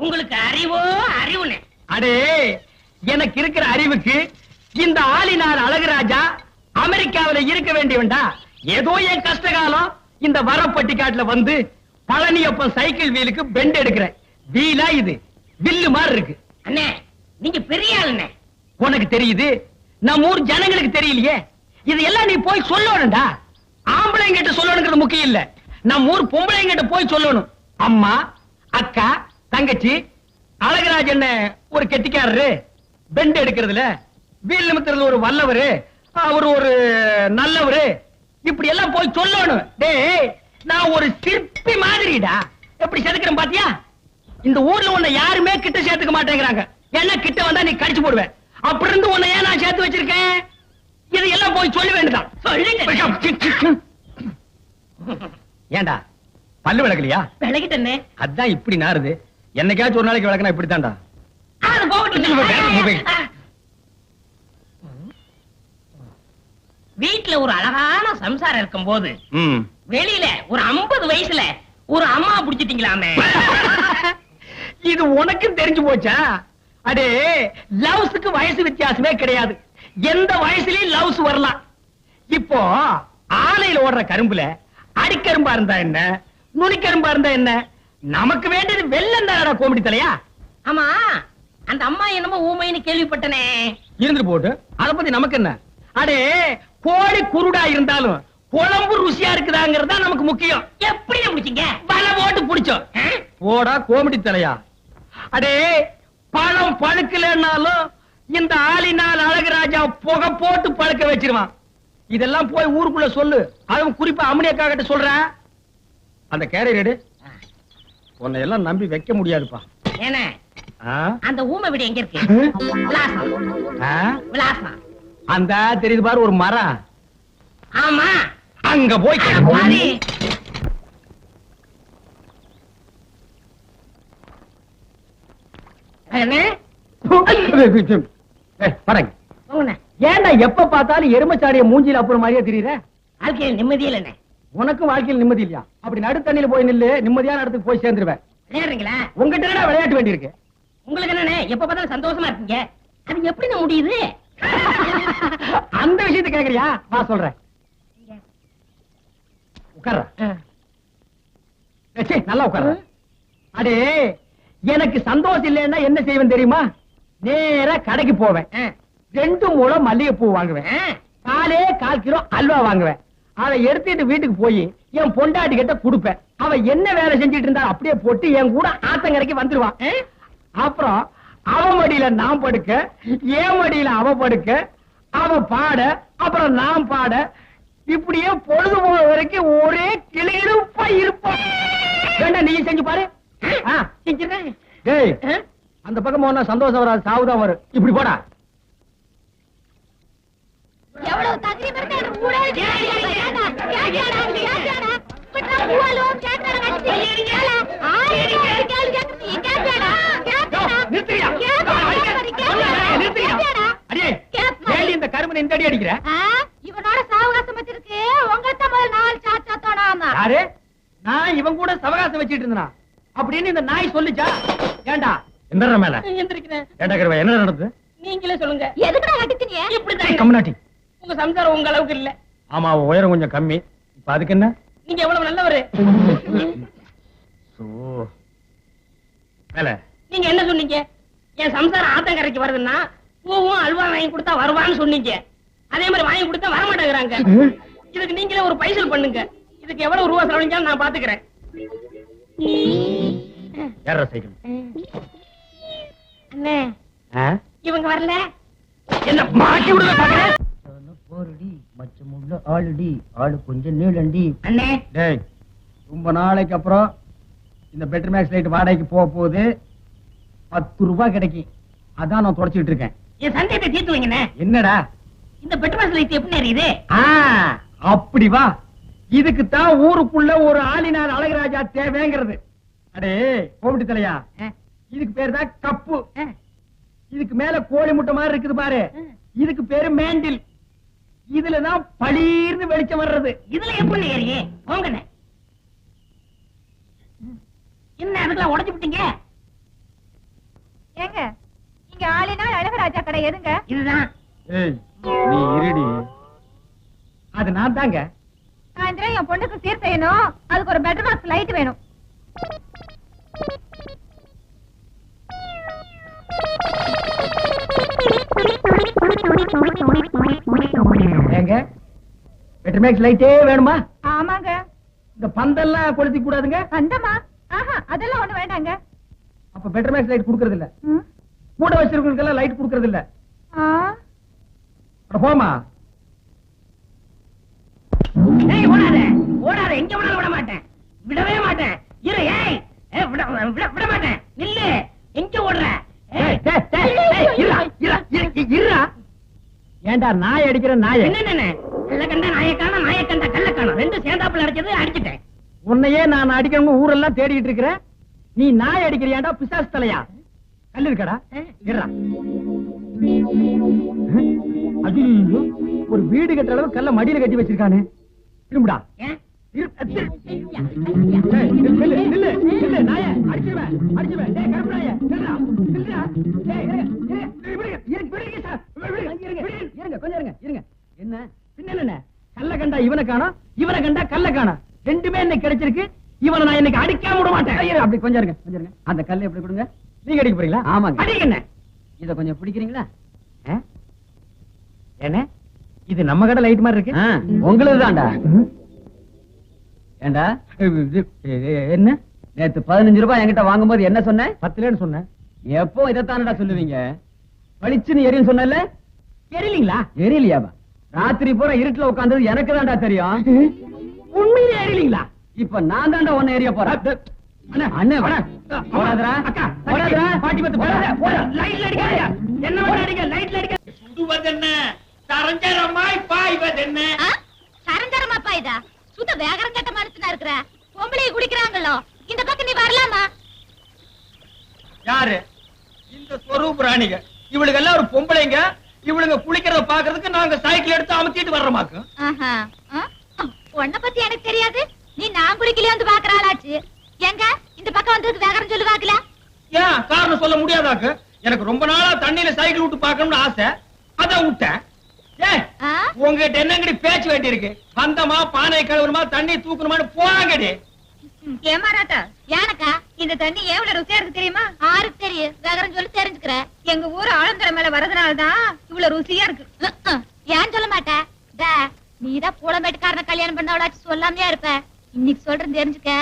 உங்களுக்கு அறிவோ அறிவுனே? அடே, எனக்கு இருக்கிற அறிவுக்கு இந்த ஆளினார் அழகுராஜா அமெரிக்காவில இருக்க வேண்டியவன்டா. ஏதோ என் கஷ்ட காலம் இந்த வரப்பட்டிக்காட்டுல வந்து பழனியப்பன் சைக்கிள் வீலுக்கு பெண்ட் எடுக்கிறேன். வீலா இது வில்லு மாதிரி இருக்கு. அண்ணே, நீங்க பெரிய ஆளுண்ணே. உனக்கு தெரியுது, நம்ம ஊர் ஜனங்களுக்கு தெரியலையே. இது எல்லாம் நீ போய் சொல்லணும்டா. ஆம்பளைங்கிட்ட சொல்லணுங்கிறது முக்கியம் இல்ல, நம்ம ஊர் பொம்பளைங்கிட்ட போய் சொல்லணும். அம்மா, அக்கா, தங்கச்சி, அழகராஜன் ஒரு கெட்டிக்காரரு, பெண்ட் எடுக்கிறதுல வீல் நிமித்துறது ஒரு வல்லவரு, அவரு ஒரு நல்லவரு, இப்படி எல்லாம் போய் சொல்லணும். டேய், நான் ஒரு சிற்பி மாதிரிடா. எப்படி செதுக்கிறேன் பாத்தியா? இந்த ஊர்ல உன்னை யாருமே கிட்ட சேர்த்துக்க மாட்டேங்கிறாங்க. என்ன கிட்ட வந்தா நீ கடிச்சு போடுவேன். அப்படி இருந்து உன்னை ஏன் நான் சேர்த்து வச்சிருக்கேன்? இது எல்லாம் போய் சொல்ல வேண்டியதான். ஏண்டா பல்லு விளக்கலையா? விளக்கிட்டே. அதான் இப்படி நாருது. என்னைக்காச்சும் ஒரு நாளைக்கு விளக்கனா இப்படித்தான்டா. வீட்டுல ஒரு அழகான சம்சாரம் இருக்கும் போது வெளியில ஒரு 50 வயசுல ஒரு அம்மா புடிச்சிட்டீங்களாமே. இது உனக்கும் தெரிஞ்சு போச்சா? அடே, லவ்ஸுக்கு வயசு வித்தியாசமே கிடையாது. எந்த வயசுலயும் லவ்ஸ் வரலாம். இப்போ ஆலையில ஓடுற கரும்புல அடிக்கரும்பா இருந்தா என்ன, நுனிக்கரும்பா இருந்தா என்ன? நமக்கு வேண்டியது வெள்ளம் தானடா கோமடி தலையா. ஆமா, அந்த அம்மா என்னமோ ஊமைன்னு கேள்விப்பட்டனே. இருந்துட்டு போட்டு, அத பத்தி நமக்கு என்ன? அடே, கோழி குருடா இருந்தாலும் குழம்பு ருசியா இருக்குதாங்கிறதா நமக்கு முக்கியம். எப்படி பிடிச்சீங்க? வலை போட்டு பிடிச்சோம். போடா கோமடி தலையா. அடே, பழம் பழுக்கலன்னாலும் இந்த ஆளினால் அழகுராஜா புகை போட்டு பழுக்க வச்சிருவான். இதெல்லாம் போய் ஊருக்குள்ள சொல்லு. அதுவும் குறிப்பா அம்மனியக்கா கிட்ட சொல்றேன். அந்த கேரியர் உன்னை எல்லாம் நம்பி வைக்க முடியாதுப்பா. என்ன அந்த ஊமை வீடு எங்க இருக்கு? விலாசம் அந்த தெரியுது பாரு, ஒரு மரம். ஆமா, அங்க போய் ஏன்டா எப்ப பார்த்தாலும் எருமச்சாரிய மூஞ்சில அப்புறம் மாதிரியே தெரியுற? வாழ்க்கையில் நிம்மதி இல்ல. உனக்கும் வாழ்க்கையில் நிம்மதி இல்லையா? அப்படி நடுத்தண்ணில போய் நில்லு, நிம்மதியான இடத்துக்கு போய் சேர்ந்துருவேன். விளையாடுறீங்களா? உங்ககிட்ட விளையாட்டு வேண்டி இருக்கு. உங்களுக்கு என்னன்னு எப்ப பார்த்தாலும் சந்தோஷமா இருக்கீங்க. அது எப்படி முடியுது? அந்த விஷயத்தை கேக்குறியா? நான் சொல்றேன். உட்கார, நல்லா உட்கார. அடே, எனக்கு சந்தோஷம் இல்லைன்னா என்ன செய்வேன் தெரியுமா? நேரா கடைக்கு போவேன். 2 முழம் மல்லிகைப்பூ வாங்குவேன். 4 கிலோ அல்வா வாங்குவேன். அதை எடுத்துட்டு வீட்டுக்கு போய் என் பொண்டாட்டி கிட்ட கொடுப்பேன். அவ என்ன வேலை செஞ்சிட்டு இருந்தா அப்படியே போட்டு என் கூட ஆத்தங்கரைக்கு வந்துருவான். அப்புறம் அவ மடியில நான் படுக்க, என் மடியில அவ படுக்க, அவ பாட, அப்புறம் நான் பாட, இப்படியே பொழுது போக வரைக்கும் ஒரே கிளியிருப்பா இருப்போம். வேண்டாம், நீ செஞ்சு பாரு. அந்த பக்கம் போனா சந்தோஷம் வராது, சாவுதான் வரும். இப்படி போடா. எவ்வளவு தகுதி இந்த கருமனை இந்த அடி அடிக்கிற? இவனோட சாவகாசம் வச்சிருக்கு. உங்கள்கிட்ட முதல் 4 சாத்தோடாமா. யாரு? நான் இவன் கூட சவகாசம் வச்சிட்டு இருந்தா அப்படின்னு இந்த நாய் சொல்லுச்சா? ஏண்டா எந்திர மேல எந்திரிக்கிறேன். ஏண்டா கருவா, என்ன நடந்தது? நீங்களே சொல்லுங்க. எதுக்குடா கட்டிச்சீங்க? இப்படிதான் கம்னாட்டி. உங்க சம்சாரம் உங்க அளவுக்கு இல்ல. ஆமா, உயரம் கொஞ்சம் கம்மி. இப்ப அதுக்கு என்ன? நீங்க எவ்வளவு நல்லவரு. நீங்க என்ன சொன்னீங்க? என் சம்சாரம் ஆத்தங்கரைக்கு வருதுன்னா பூவும் அல்வா வாங்கி கொடுத்தா வருவான்னு சொன்னீங்க. அதே மாதிரி வாங்கி கொடுத்தா வரமாட்டேங்கிறாங்க. இதுக்கு நீங்களே ஒரு பைசல் பண்ணுங்க. இதுக்கு எவ்வளவு ரூபா செலவழிஞ்சாலும் நான் பாத்துக்கிறேன். இவங்க வரல. என்ன மாட்டி விடுங்க பாக்குறேன். போருடி மச்சமுள்ள ஆளுடி, ஆளு கொஞ்சம் நீளண்டி. அண்ணே, டேய், ரொம்ப நாளைக்கு அப்புறம் இந்த பெட்டர் மேக்ஸ் லைட் வாடகைக்கு போக போகுது. 10 ரூபாய் கிடைக்கும். அதான் நான் தொடச்சிட்டு இருக்கேன். என் சந்தேகத்தை தீர்த்து வைங்கண்ணே. என்னடா இந்த பெட்ரோல் லைட் எப்படி எரியுது? அப்படி வா. இதுக்கு தான் ஊருக்குள்ள ஒரு ஆளினார் அழகுராஜா தேவைங்கிறது. அடே கோமடி தலையா, இதுக்கு பேரு தான் கப்பு. இதுக்கு மேல கோழி முட்டை மாதிரி இருக்குது பாரு, இதுக்கு பேரு மேண்டில். இதுலதான் பளீர்னு வெளிச்சம் வர்றது. இதுல எப்படி ஏறியே? போங்கண்ணே. என்ன அதுக்கெல்லாம் உடைச்சு விட்டீங்க? ஏங்க இங்க ஆளினா அழகராஜா கடை எதுங்க? இதுதான். ஏய், நீ இருடி. அது நான் தாங்க. சாயந்தரம் என் பொண்ணுக்கு சீர் செய்யணும். அதுக்கு ஒரு பெட்ரூம் பாக்ஸ் லைட் வேணும். ஏங்க பெட்ரமேக்ஸ் லைட்டே வேணுமா? ஆமாங்க. இந்த பந்தெல்லாம் கொளுத்தி கூடாதுங்க. அந்தமா ஆஹா அதெல்லாம் ஒண்ணு வேண்டாங்க. அப்ப பெட்ரமேக்ஸ் லைட் குடுக்கறது இல்ல. கூட வச்சிருக்கவங்களுக்கு எல்லாம் லைட் குடுக்கறது இல்ல. அட போமா. ஏய் ஓடாத ஓடாத, எங்க ஓடாத விட மாட்டேன், விடவே மாட்டேன். இரு. ஏய் விட மாட்டேன். நில்லு. எங்க ஓடுற? ஏண்டா நாய் அடிக்கிற நாய? என்ன கல்ல கண்ட நாயக்கான நாயக்கண்ட கல்லக்கான ரெண்டு சேர்ந்தாப்புல அடிச்சது அடிச்சிட்டேன். உன்னையே நான் அடிக்கணும் ஊரெல்லாம் தேடிட்டு இருக்கிறேன். நீ நாய் அடிக்கிறியாண்டா பிசாசு தலையா? கல்லு இருக்கடா. ஐயோ, ஒரு வீடு கட்டுற அளவு கல்ல மடியில கட்டி வச்சிருக்கானே. திரும்புடா. என்ன பின்ன கல்ல கண்டா இவனை காணோம், இவனை கண்டா கல்ல காணோம். ரெண்டுமே இன்னைக்கு கிடைச்சிருக்கு. இவனை நான் இன்னைக்கு அடிக்காம விட மாட்டேன். அப்படி கொஞ்சம் இருங்க, கொஞ்சம் இருங்க. அந்த கல்லை எப்படி கொடுங்க. நீங்க அடிக்க போறீங்களா? ஆமாங்க. அடிக்கண்ணே. இத கொஞ்சம் பிடிக்கிறீங்களா? என்ன இது நம்ம கடை லைட் மாதிரி இருக்கு? உங்களுக்கு தான்டா. ஏண்டா என்ன நேத்து 15 ரூபாய் என்கிட்ட வாங்கும்போது என்ன சொன்ன? 10 சொன்னேன். எப்போ இதைத்தானடா சொல்லுவீங்க? பளிச்சுன்னு எரியும் சொன்னல, எரியலீங்களா? எரியலையாவா? ராத்திரி பூரா இருட்டுல உட்கார்ந்தது எனக்கு தான்டா தெரியும். உண்மையிலே எரியலீங்களா? இப்ப நான் தான்டா ஒன்னு எரிய போறேன். அண்ணே போடாதடா அக்கா, போடாதடா பாட்டி பத்து போடாத. லைட்ல அடிக்காதயா. என்ன வேணா அடிங்க, லைட்ல அடிக்க. சுடுவதென்ன சரஞ்சரமாய் பாய்வதென்ன? சரஞ்சரமா பாய்தா? சுத்த வேகரம் கட்ட மனுஷனா இருக்கிற பொம்பளையை குடிக்கிறாங்களோ. இந்த பக்கம் நீ வரலாமா? யாரு இந்த ஸ்வரூப் ராணிங்க? இவளுக்கு எல்லாம் ஒரு பொம்பளைங்க. இவளுங்க குளிக்கிறத பாக்குறதுக்கு நாங்க சைக்கிள் எடுத்து அமுத்திட்டு வர்றோமாக்கு. உன்னை பத்தி எனக்கு தெரியாது. நீ நான் குளிக்கலையே வந்து பாக்குறாளாச்சு. எங்க இந்த பக்கம் வந்ததுக்கு வேகரம் சொல்லு பாக்கல. ஏன் காரணம் சொல்ல முடியாதாக்கு? எனக்கு ரொம்ப நாளா தண்ணியில சைக்கிள் விட்டு பாக்கணும்னு ஆசை, அதான் விட்டேன். உங்ககிட்ட என்னங்கடி பேச்சு வேண்டி இருக்கு? வந்தமா பானை கழுவுமா தண்ணி தூக்கணுமான்னு போறாங்கடி. ஏமாறாட்டா ஏனக்கா இந்த தண்ணி எவ்வளவு ருசியா இருக்கு தெரியுமா? ஆருக்கு தெரியும், வேகரம் சொல்லி தெரிஞ்சுக்கிற. எங்க ஊர் ஆழந்தர மேல வரதுனாலதான் இவ்வளவு ருசியா இருக்கு. ஏன் சொல்ல மாட்டேன்? நீதான் பூளமேட்டுக்காரன கல்யாணம் பண்ணவளாச்சு சொல்லாமையா இருப்ப. இன்னைக்கு சொல்றேன் தெரிஞ்சுக்க.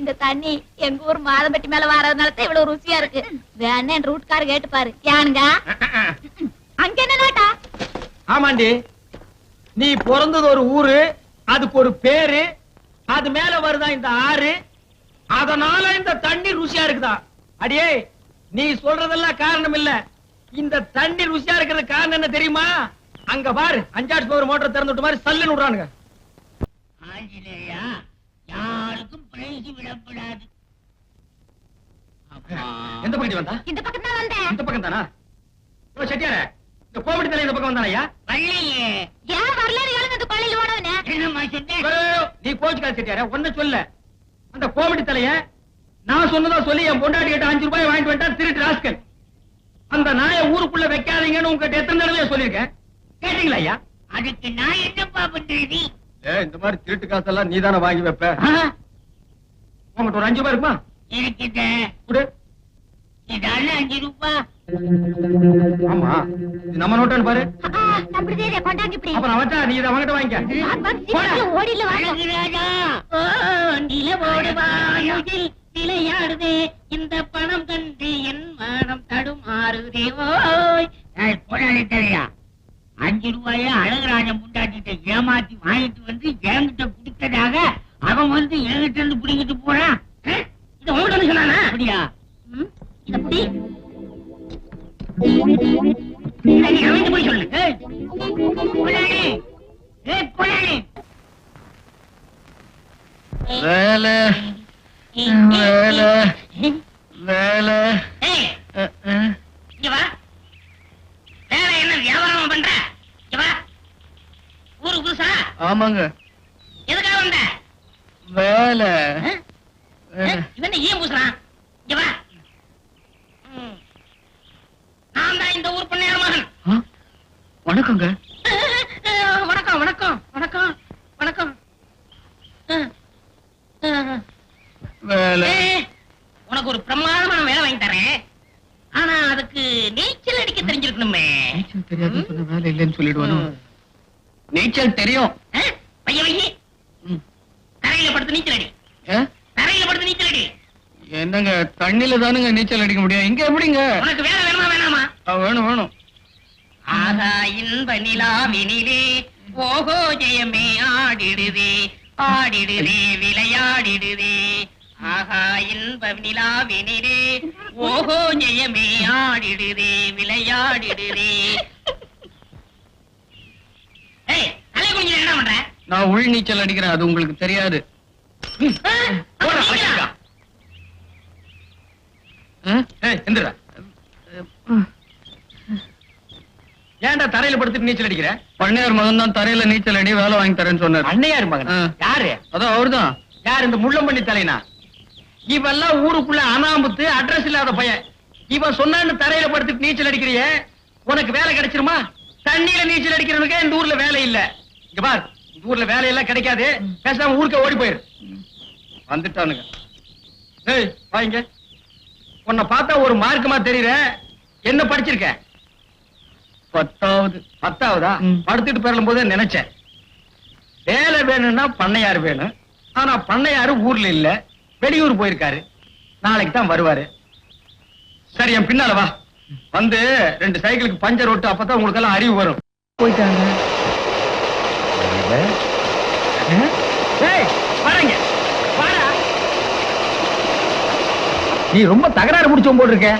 இந்த தண்ணி எங்க ஊர் மாதம்பட்டி மேல வரதுனாலதான் இவ்வளவு ருசியா இருக்கு. வேணா என் ரூட்கார கேட்டு பாரு. ஏனுங்க அங்க என்ன நாட்டா? ஆமாண்டி, நீ பிறந்தது ஒரு ஊரு, அதுக்கு ஒரு பேரு, அது மேல வருதா இந்த ஆறு, அதனால இந்த தண்ணி ருசியா இருக்குதா? அடியே நீ சொல்றதெல்லாம் காரணம் இல்ல. இந்த தண்ணி ருசியா இருக்கிறது காரணம் என்ன தெரியுமா? அங்க பாரு, 5 பவர் மோட்டர் திறந்து விட்ட மாதிரி சல்லுன்னு விடுறானுங்க. ஆஞ்சநேயா, யாருக்கும் பிரைஸ் விடப்படாது. எந்த பக்கம் வந்தா? இந்த பக்கம் தான் வந்தேன். இந்த பக்கம் தானா? ஓ செட்டியார, இந்த கோமடி தலை இந்த பக்கம் வந்தானயா? வரலையே. ஏன் வரலன்னு கேளுங்க. இந்த பள்ளியில் ஓடவனே என்னம்மா சொன்னேன்? நீ கோச்சுக்காத செட்டியார, ஒன்ன சொல்ல. அந்த கோமடி தலைய நான் சொன்னதா சொல்லி என் பொண்டாட்டி கிட்ட 5 ரூபாய் வாங்கிட்டு வந்துட்டா திருட்டு ராஸ்கல். அந்த நாயை ஊருக்குள்ள வைக்காதீங்கன்னு உங்ககிட்ட எத்தனை தடவை சொல்லிருக்கேன், கேட்டீங்களா ஐயா? அதுக்கு நான் என்னப்பா பண்றது? இந்த மாதிரி திருட்டு காசெல்லாம் நீ தானே வாங்கி வைப்ப. உங்ககிட்ட ஒரு 5 ரூபாய் இருக்குமா? இருக்குது. குடு. இதால 5 ரூபாய். ஆமா, இது நம்ம நோட்டான்னு பாரு. அப்படி தெரிய கொண்டாங்க இப்படி. அப்புறம் அவட்டா நீ இதை அவங்கிட்ட வாங்கிக்க. ஓடில அழகுராஜா, ஓ நிலவோடு வாயுதில் விளையாடுதே, இந்த பணம் கண்டு என் மனம் தடுமாறுதே. ஓய் போடாதே தெரியா. 5 ரூபாய அழகுராஜன் முண்டாட்டிட்ட ஏமாத்தி வாங்கிட்டு வந்து என்கிட்ட குடுத்ததாக அவன் வந்து என்கிட்ட இருந்து பிடிங்கிட்டு போறான். இது உங்கள்ட்ட சொன்னானா? அப்படியா? இத புடி. நீ அவங்க போய் சொல்லு. போடாதே. போடாதே. வேலை வேலை வேலை. இங்க வா. வேற என்ன வியாபாரம் பண்ற? இங்க வா. ஊரு புதுசா? ஆமாங்க. எதுக்காக வந்த? வேலை இவன் ஏன் பூசுறான்? இங்க வா. நான் தான் இந்த ஊர் பொன்னையார் மகன். வணக்கங்க. வணக்கம் வணக்கம் வணக்கம் வணக்கம். வேலை உனக்கு ஒரு பிரமாதமான வேலை வாங்கி தரேன். ஆனா அதுக்கு நீச்சல் அடிக்க தெரிஞ்சிருக்கணுமே. நீச்சல் தெரியாதுன்னு சொன்ன வேலை இல்லைன்னு சொல்லிடுவானோ? நீச்சல் தெரியும். பைய வையி. தரையில படுத்து நீச்சல் அடி. தரையில படுத்து நீச்சல் அடி. என்னங்க தண்ணில தானுங்க நீச்சல் அடிக்க முடியும், இங்க எப்படிங்க? உனக்கு வேலை வேணுமா வேணாமா? வேணும் வேணும். ஆகா இன்ப நிலாவினிலே ஓஹோ ஜெயமே ஆடிடுதே ஆடிடுதே விளையாடிடுதே. ஆகா இன்ப நிலாவினிலே ஓஹோ ஜெயமே ஆடிடுதே விளையாடிடுதே. ஏய் தலை குனிஞ்சு என்ன பண்ற? நான் உள் நீச்சல் அடிக்கிறேன், அது உங்களுக்கு தெரியாது. ஏன்டா தரையில படுத்துட்டு நீச்சல் அடிக்கிற? பண்ணையார் மகன் தான் தரையில நீச்சல் அடி வேலை வாங்கி தரேன்னு சொன்னார். பண்ணையார் மகன் யாரு? அதான் அவர்தான். யார்? இந்த முள்ளம்பண்ணி தலைனா? இவெல்லாம் ஊருக்குள்ள அனாமுத்து அட்ரஸ் இல்லாத பையன். இவன் சொன்னான்னு தரையில படுத்துட்டு நீச்சல் அடிக்கிறியே, உனக்கு வேலை கிடைச்சிருமா? தண்ணியில நீச்சல் அடிக்கிறவனுக்கு இந்த ஊர்ல வேலை இல்ல. இங்க பார், இந்த ஊர்ல வேலையெல்லாம் கிடைக்காது, பேசாம ஊருக்கு ஓடி போயிரு. வந்துட்டானுங்க. ஏய் வாங்க. உன்னை பார்த்தா ஒரு மார்க்கமா தெரியற. என்ன படிச்சிருக்க? 10வது. 10வதா? படுத்துட்டு பெறலும் போதே நினைச்சேன் வேலை வேணும்னா பண்ணையார் வேணும். ஆனா பண்ணையாரு ஊர்ல இல்ல, வெளியூர் போயிருக்காரு. நாளைக்கு தான் வருவாரு. சரி என் பின்னால வா. வந்து 2 சைக்கிளுக்கு பஞ்சர் ஓட்டு, அப்பதான் உங்களுக்கு எல்லாம் அறிவு வரும். போயிட்டாங்க. வரங்க வாடா. நீ ரொம்ப தகராறு முடிச்சோம் போட்டு இருக்க.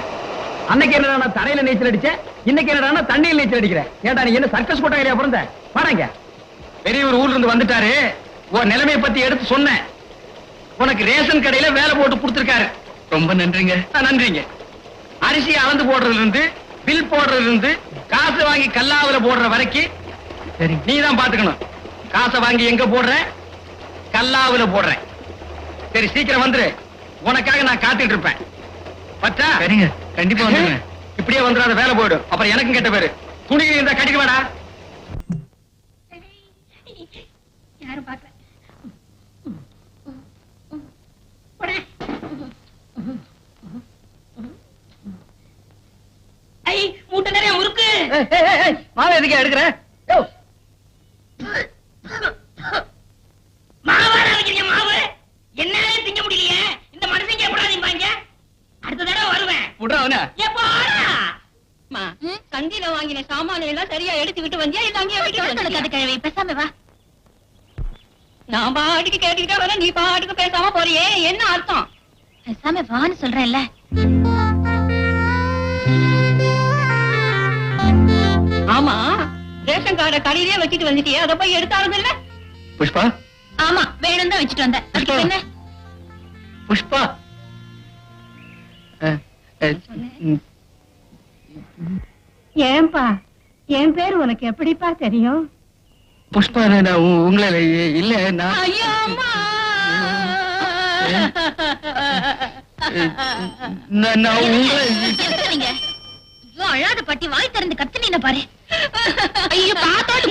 அன்னைக்கு என்னடா நான் தரையில நீச்சல் அடிச்சேன், இன்னைக்கு என்னடா தண்ணியில் நீச்சல் அடிக்கிறேன். ஏன்டா நீ என்ன சர்க்கஸ் கொட்டாயிரியா பிறந்த? வாடங்க. பெரியவர் ஊர்ல இருந்து வந்துட்டாரு. உன் நிலைமையை பத்தி எடுத்து சொன்னேன். உனக்கு ரேஷன் கடையில வேலை போட்டு கொடுத்திருக்காரு. ரொம்ப நன்றிங்க. நன்றிங்க. அரிசி அளந்து போடுறதுல இருந்து பில் போடுறதுல இருந்து காசு வாங்கி கல்லாவில போடுற வரைக்கும் சரி நீ தான் பாத்துக்கணும். காசை வாங்கி எங்க போடுற? கல்லாவில போடுறேன். சரி சீக்கிரம் வந்துரு, உனக்காக நான் காத்துட்டு இருப்பேன். பச்சா? சரிங்க, கண்டிப்பா வந்துருங்க. இப்படியே வந்துடாத, வேலை போயிடும். அப்புறம் எனக்கும் கெட்ட பேரு. துணி இருந்தா கட்டிக்க வேடா. யாரும் பாக்கல. ஐ மூட்டை நிறைய முறுக்கு. மாவை எதுக்கு எடுக்கிற? மாவாட வைக்கிறீங்க மாவு. என்னாலே திங்க முடியலையே. இந்த மனுஷங்க எப்படாதீங்க. அடுத்த தடவை வருவேன். விடுறா. சந்தியில வாங்கின சாமான எல்லாம் சரியா எடுத்துக்கிட்டு வந்தியா இல்ல அங்கேயே வைக்க கிழவி? பேசாம வா. நான் பாட்டுக்கு கேட்டுக்கிட்டே வர, நீ பாட்டுக்கு பேசாம போறியே, என்ன அர்த்தம்? பேசாம வான்னு சொல்றேன்ல. ஆமா, ரேஷன் கார்டை கடையிலே வச்சுட்டு வந்துட்டியே, அதை போய் எடுத்தாலும் இல்ல? புஷ்பா? ஆமா, வேணும் தான் வச்சுட்டு வந்தேன். அதுக்கு என்ன? புஷ்பா ஏன்பா, என் பேர் உனக்கு எப்படிப்பா தெரியும்? புஷ்பா உங்களை இல்ல நான் அழாத பட்டி வாய் திறந்து கத்துனீங்க பாரு. ஐயோ பாத்தாட்டு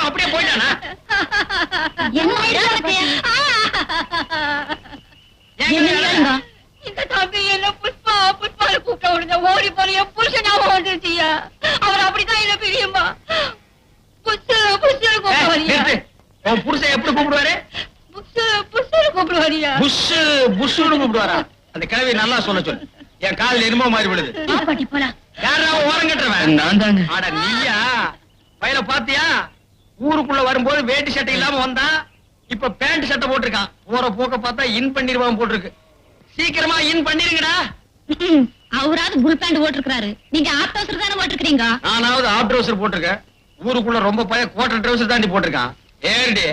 அப்படியே போயிட்டானா? இந்த தம்பி என்ன புஷ்பா புஷ்பால கூப்பிட்ட உடனே ஓடி போற என் புருஷன் வந்துருச்சியா. அவர் அப்படிதான் என்ன பிரியுமா? புஷு புஷு கூப்பிடுவாரியா? உன் புருஷன் எப்படி கூப்பிடுவாரு? புஷு புஷு கூப்பிடுவாரியா? புஷு புஷுன்னு கூப்பிடுவாரா? அந்த கிழவி நல்லா சொல்ல சொல்லு. என் காலில் எருமோ மாறி விடுது. பாட்டி போலாம். யாரா ஓரம் கட்டுறவன்? நான் தாங்க. அட நீயா? பையல பாத்தியா? ஊருக்குள்ள வரும்போது வேட்டி சட்டை இல்லாம வந்தா, இப்ப பேண்ட் சட்டை போட்டிருக்கான். போற போக்க பார்த்தா இன் பண்ணிருவான் போட்டிருக்கு. சீக்கிரமா இன் பண்ணிருங்கடா. அவராவது புல் பேண்ட் போட்டிருக்காரு, நீங்க ஆப் ட்ரவுசர் தானே போட்டிருக்கீங்க? நானாவது ஆப் ட்ரவுசர் போட்டிருக்கேன். ஊருக்குள்ள ரொம்ப பையன் கோட்டர் ட்ரவுசர் தாண்டி போட்டிருக்கான். ஏடி